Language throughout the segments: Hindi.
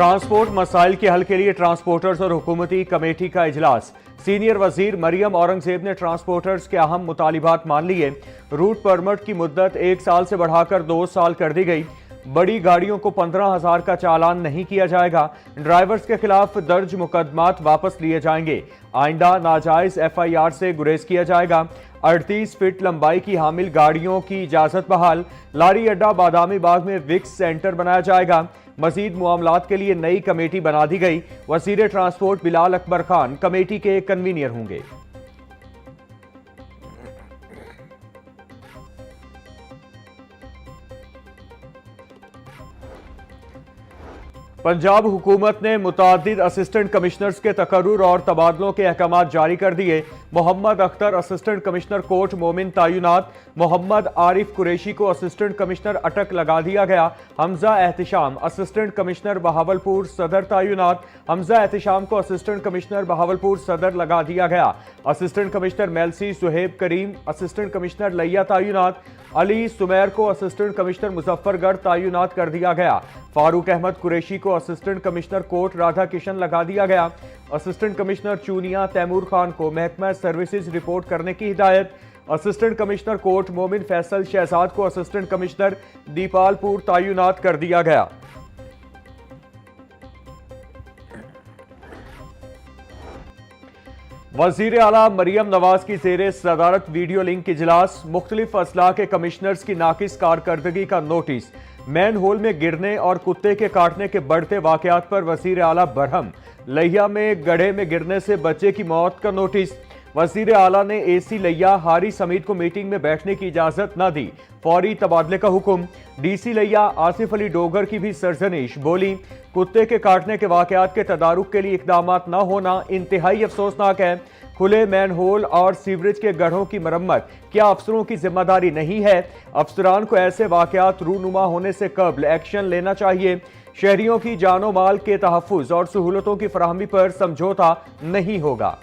ट्रांसपोर्ट मसाइल के हल के लिए ट्रांसपोर्टर्स और हुकूमती कमेटी का इजलास। सीनियर वजीर मरियम औरंगजेब ने ट्रांसपोर्टर्स के अहम मुतालिबात मान लिए। रूट परमिट की मुद्दत 1 साल से बढ़ाकर 2 साल कर दी गई। बड़ी गाड़ियों को 15,000 का चालान नहीं किया जाएगा। ड्राइवर्स के खिलाफ दर्ज मुकदमात वापस लिए जाएंगे। आइंदा नाजायज FIR से गुरेज किया जाएगा। 38 फीट लंबाई की हामिल गाड़ियों की इजाजत बहाल। लारी अड्डा बादामी बाग में विक्स सेंटर बनाया जाएगा। मजीद मामलात के लिए नई कमेटी बना दी गई। वजीर ट्रांसपोर्ट बिलाल अकबर खान कमेटी के कन्वीनियर होंगे। पंजाब हुकूमत ने मुतादिद असिस्टेंट कमिश्नर्स के तकर्रुर और तबादलों के अहकाम जारी कर दिए। Mohammad Akhtar assistant commissioner court Momin तयनात। मोहम्मद आरिफ कुरैशी को असिस्टेंट कमिश्नर अटक लगा दिया गया। हमजा एहतिशाम असिस्टेंट कमिश्नर बहावलपुर सदर तयनात। हमजा एहतिशाम को असिस्टेंट कमिश्नर बहावलपुर सदर लगा दिया गया। असिस्टेंट कमिश्नर मेलसी सुहेब करीम असिस्टेंट कमिश्नर लिया तयनात। अली सुमैर को असिस्टेंट कमिश्नर मुजफ्फरगढ़ तयनात कर दिया गया। फारूक अहमद कुरैशी को assistant commissioner court Radha Kishan लगा दिया गया। असिस्टेंट कमिश्नर चूनिया तैमूर खान को महकमा सर्विसेज रिपोर्ट करने की हिदायत। असिस्टेंट कमिश्नर कोर्ट मोमिन फैसल शहजाद को असिस्टेंट कमिश्नर दीपालपुर तयनात कर दिया गया। वजीर आला मरियम नवाज की ज़ेरे सदारत वीडियो लिंक इजलास। मुख्तलिफ असलाह के कमिश्नर्स की नाकिस कारकर्दगी का नोटिस। मैन होल में गिरने और कुत्ते के काटने के बढ़ते वाकयात पर वजीर आला बरहम। लिया में गड्ढे में गिरने से बच्चे की मौत का नोटिस। वजीर आला ने AC लिया हारी समीद को मीटिंग में बैठने की इजाजत न दी। फौरी तबादले का हुक्म। DC लिया आसिफ अली डोगर की भी सरजनिश। बोली कुत्ते के काटने के वाकयात के तदारुक के लिए इकदाम न होना इंतहाई अफसोसनाक है। खुले मैन होल और सीवरेज के गढ़ों की मरम्मत क्या अफसरों की जिम्मेदारी नहीं है? अफसरान को ऐसे वाकयात रूनुमा होने से कबल एक्शन लेना चाहिए। शहरियों की जानो माल के तहफ्फुज और सहूलतों की फराहमी पर समझौता नहीं होगा।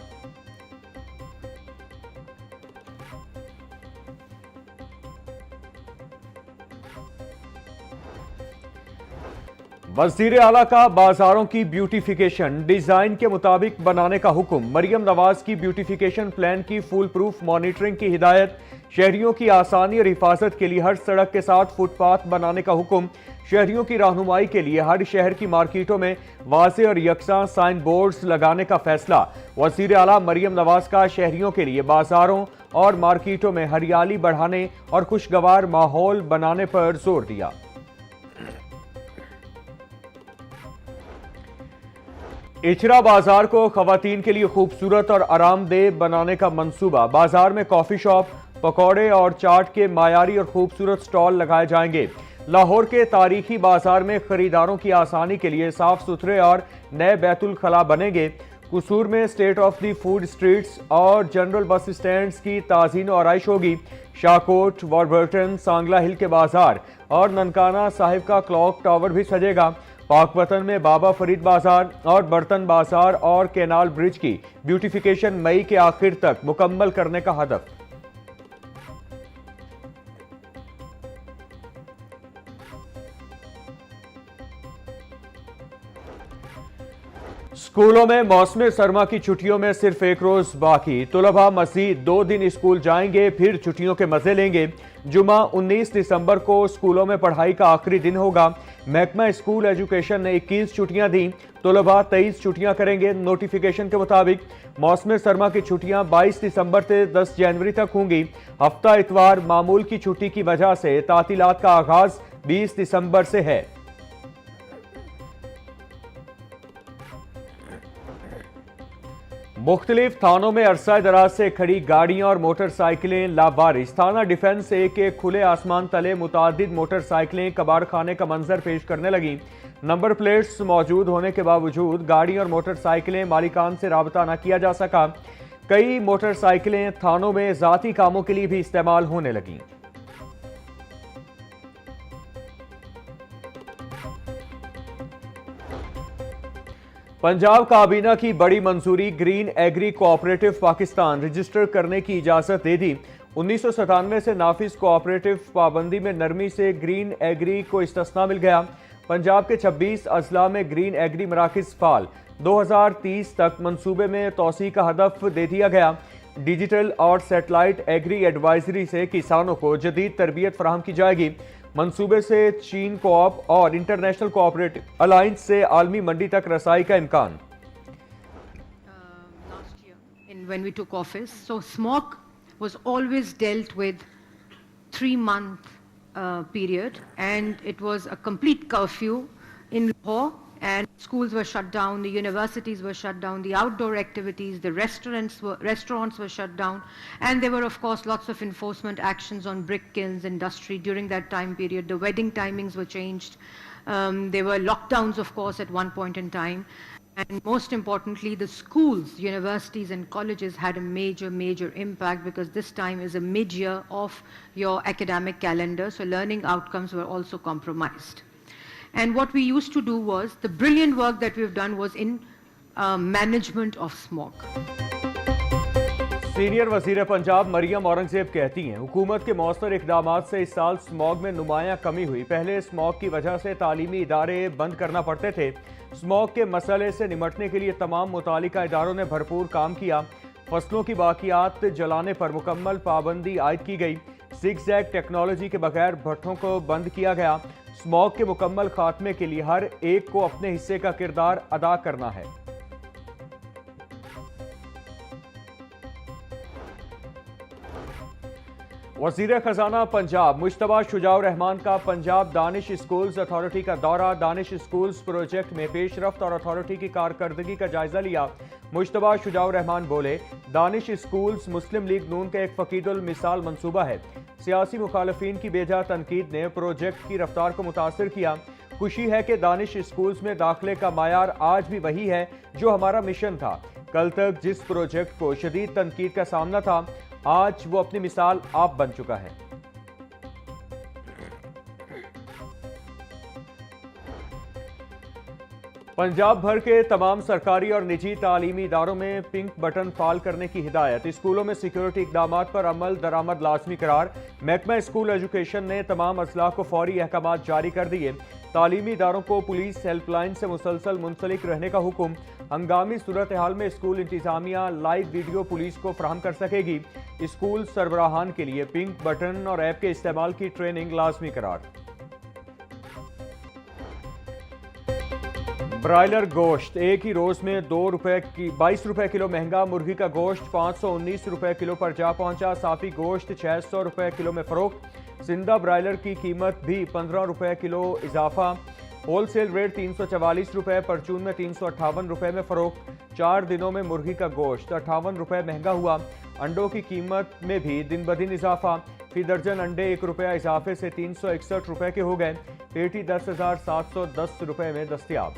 वज़ीर आला का बाजारों की ब्यूटिफिकेशन डिजाइन के मुताबिक बनाने का हुक्म। मरियम नवाज की ब्यूटिफिकेशन प्लान की फुल प्रूफ मॉनिटरिंग की हिदायत। शहरियों की आसानी और हिफाजत के लिए हर सड़क के साथ फुटपाथ बनाने का हुक्म। शहरियों की रहनुमाई के लिए हर शहर की मार्केटों में वाज़े और यकसा साइन बोर्ड्स लगाने का फैसला। वज़ीर आला मरियम नवाज का शहरियों के लिए बाजारों और मार्केटों में हरियाली बढ़ाने और खुशगवार माहौल बनाने पर जोर दिया। इचरा बाजार को खवातीन के लिए खूबसूरत और आरामदेह बनाने का मंसूबा। बाजार में कॉफी शॉप, पकौड़े और चाट के मायारी और खूबसूरत स्टॉल लगाए जाएंगे। लाहौर के तारीखी बाजार में खरीदारों की आसानी के लिए साफ सुथरे और नए बैतुल खला बनेंगे। कुसूर में state of the food streets और जनरल बस स्टैंड्स की ताज़ीन और आराइश होगी। शाहकोट, वॉरबर्टन, सांगला हिल के बाजार और ननकाना साहिब का क्लॉक टावर भी सजेगा। पाकपतन में बाबा फरीद बाजार और बर्तन बाजार और कैनाल ब्रिज की ब्यूटिफिकेशन मई के आखिर तक मुकम्मल करने का हदफ। स्कूलों में मौसम सरमा की छुट्टियों में सिर्फ 1 रोज बाकी। तुलबा मजीद 2 दिन स्कूल जाएंगे, फिर छुट्टियों के मजे लेंगे। जुमा 19 दिसंबर को स्कूलों में पढ़ाई का आखिरी दिन होगा। महकमा स्कूल एजुकेशन ने 21 छुट्टियां दी। तुलबा 23 छुट्टियां करेंगे। नोटिफिकेशन के मुताबिक मौसम सरमा की छुट्टियां 22 दिसंबर से 10 जनवरी तक होंगी। हफ्ता इतवार मामूल की छुट्टी की वजह से तातीलात का आगाज 20 दिसंबर से है। मुख्तलिफ थानों में अरसा दराज से खड़ी गाड़ियां और मोटरसाइकिलें लावारिस। थाना डिफेंस ए के खुले आसमान तले मुतादिद मोटरसाइकिलें कबाड़ खाने का मंजर पेश करने लगी। नंबर प्लेट्स मौजूद होने के बावजूद गाड़ी और मोटरसाइकिलें मालिकान से राबता न किया जा सका। कई मोटरसाइकिलें थानों में जाती कामों के लिए भी इस्तेमाल होने लगी। पंजाब काबीना की बड़ी मंजूरी। Green agri cooperative Pakistan register करने की इजाजत दे दी। 1997 से नाफिज कोऑपरेटिव पाबंदी में नरमी से ग्रीन एग्री को इस्तिस्ना मिल गया। पंजाब के 26 अजला में ग्रीन एग्री मराकिज फाल 2030 तक मंसूबे में तोसी का हदफ दे दिया गया। डिजिटल और सैटेलाइट एग्री एडवाइजरी से किसानों को जदीद तरबियत फराहम की जाएगी। मंसूबे से चीन कोऑप और इंटरनेशनल कोऑपरेटिव अलायंस से आलमी मंडी तक रसाई का इम्कान। When we took office, so smog was always dealt with 3-month period, and it was a complete curfew in Lahore, and schools were shut down, the universities were shut down, the outdoor activities, the restaurants were shut down, and there were of course lots of enforcement actions on brick kilns industry during that time period. The wedding timings were changed. There were lockdowns of course at one point in time. And most importantly, the schools, universities and colleges had a major impact, because this time is a mid-year of your academic calendar, so learning outcomes were also compromised. And what we used to do was, the brilliant work that we've done was in management of smog. Senior वजीर पंजाब मरियम औरंगजेब कहती हैं, हुकूमत के मौसर इकदामात से इस साल स्मॉग में नुमायां कमी हुई। पहले स्मॉग की वजह से तालीमी इदारे बंद करना पड़ते थे। स्मॉग के मसले से निमटने के लिए तमाम मुतालिका इदारों ने भरपूर काम किया। फसलों की बाकियात जलाने पर मुकम्मल पाबंदी आयद की गई। सिग्जैग टेक्नोलॉजी के बगैर भट्ठों को बंद किया गया। स्मॉग के मुकम्मल खात्मे के लिए हर एक को अपने हिस्से का किरदार अदा करना है। वज़ीर खजाना पंजाब मुश्तबा शुजाउर रहमान का पंजाब दानिश स्कूल्स अथॉरिटी का दौरा। दानिश स्कूल्स प्रोजेक्ट में पेशरफ्त और अथॉरिटी की कारकर्दगी का जायजा लिया। मुश्तबा शुजाउर रहमान बोले, दानिश स्कूल्स मुस्लिम लीग नून का एक फकीदुल मिसाल मंसूबा है। सियासी मुखालफीन की बेजा तनकीद ने प्रोजेक्ट की रफ्तार को मुतासिर किया। खुशी है कि दानिश स्कूल्स में दाखिले का मायार आज भी वही है जो हमारा मिशन था। कल तक जिस प्रोजेक्ट को शदीद तनकीद का सामना था, आज वो अपनी मिसाल आप बन चुका है। पंजाब भर के तमाम सरकारी और निजी तालीमी इदारों में पिंक बटन फाल करने की हिदायत। स्कूलों में सिक्योरिटी इकदाम पर अमल दरामद लाजमी करार। महकमा स्कूल एजुकेशन ने तमाम अजला को फौरी अहकामात जारी कर दिए। तालीमी इदारों को पुलिस हेल्पलाइन से मुसलसल मुंसलिक रहने का हुक्म। हंगामी सूरत हाल में स्कूल इंतजामिया लाइव वीडियो पुलिस को फराहम कर सकेगी। स्कूल सरबराहान के लिए पिंक बटन और ऐप के इस्तेमाल की ट्रेनिंग लाजमी करार। ब्रायलर गोश्त एक ही रोज में 22 रुपए किलो महंगा। मुर्गी का गोश्त 519 रुपए किलो पर जा पहुंचा। साफी गोश्त 600 रुपए किलो में फरोख्त। जिंदा ब्रायलर की कीमत भी 15 रुपए किलो इजाफा। होलसेल रेट 344 रुपए, परचून में 358 रुपए में फरोख्त। 4 दिनों में मुर्गी का गोश्त 58 रुपए महंगा हुआ। अंडों की कीमत में भी दिन ब दिन इजाफा। फी दर्जन अंडे 1 रुपया इजाफे से 361 रुपए के हो गए। पेटी 10,710 रुपए में दस्तयाब।